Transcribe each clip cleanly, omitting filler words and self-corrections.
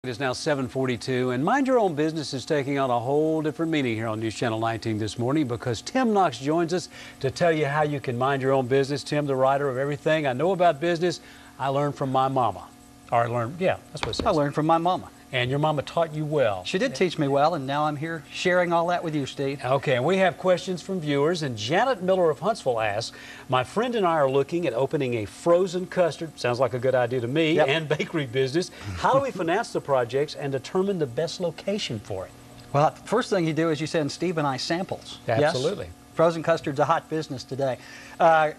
It is now 7:42, and Mind Your Own Business is taking on a whole different meaning here on News Channel 19 this morning because Tim Knox joins us to tell you how you can mind your own business. Tim, the writer of Everything I Know About Business, I Learned from My Mama. Or yeah, that's what it says. I learned from my mama. And your mama taught you well. She did teach me well, and now I'm here sharing all that with you, Steve. Okay, and we have questions from viewers, and Janet Miller of Huntsville asks, my friend and I are looking at opening a frozen custard, sounds like a good idea to me, Yep. and bakery business. How do we finance the projects and determine the best location for it? Well, first thing you do is you send Steve and I samples. Absolutely. Yes? Frozen custard's a hot business today.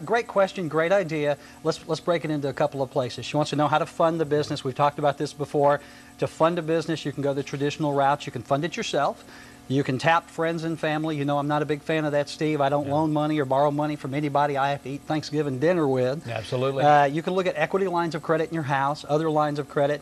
Great question, great idea. Let's break it into a couple of places. She wants to know how to fund the business. We've talked about this before. To fund a business, you can go the traditional route. You can fund it yourself. You can tap friends and family. You know, I'm not a big fan of that, Steve. I don't loan money or borrow money from anybody I have to eat Thanksgiving dinner with. Absolutely. You can look at equity lines of credit in your house, other lines of credit.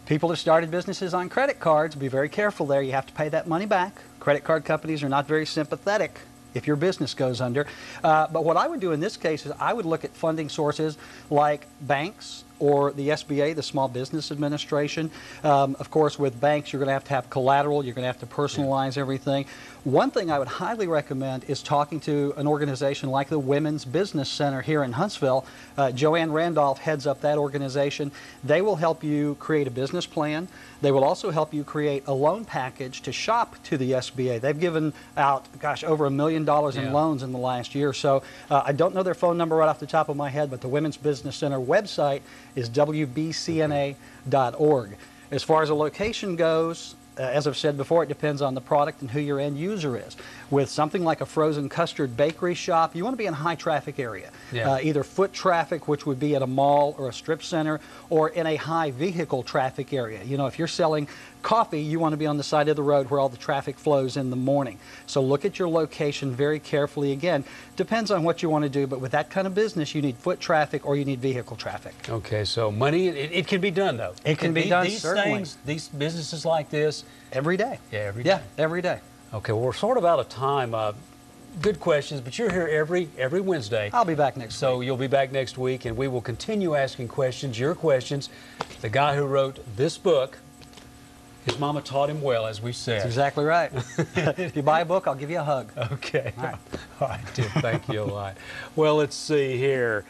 People that started businesses on credit cards, be very careful there. You have to pay that money back. Credit card companies are not very sympathetic if your business goes under. But what I would do in this case is I would look at funding sources like banks or the SBA, the Small Business Administration. Of course, with banks, you're going to have collateral. You're going to have to personalize everything. One thing I would highly recommend is talking to an organization like the Women's Business Center here in Huntsville. Joanne Randolph heads up that organization. They will help you create a business plan. They will also help you create a loan package to shop to the SBA. They've given out, gosh, over $1 million in loans in the last year. So I don't know their phone number right off the top of my head, but the Women's Business Center website is wbcna.org. As far as a location goes, as I've said before, it depends on the product and who your end user is. With something like a frozen custard bakery shop, you want to be in a high traffic area. Either foot traffic, which would be at a mall or a strip center, or in a high vehicle traffic area. You know, if you're selling coffee, you want to be on the side of the road where all the traffic flows in the morning. So look at your location very carefully. Again, depends on what you want to do, but with that kind of business, you need foot traffic or you need vehicle traffic. Okay, so money, it can be done, though. It can be done, these certainly. Things, these businesses like this. Every day. Yeah, every day. Yeah, every day. Okay, well, we're sort of out of time. Good questions, but you're here every Wednesday. I'll be back next week. So you'll be back next week, and we will continue asking questions, your questions. The guy who wrote this book, his mama taught him well, as we said. That's exactly right. If you buy a book, I'll give you a hug. Okay. All right. All right, Tim, thank you a lot. Well, let's see here.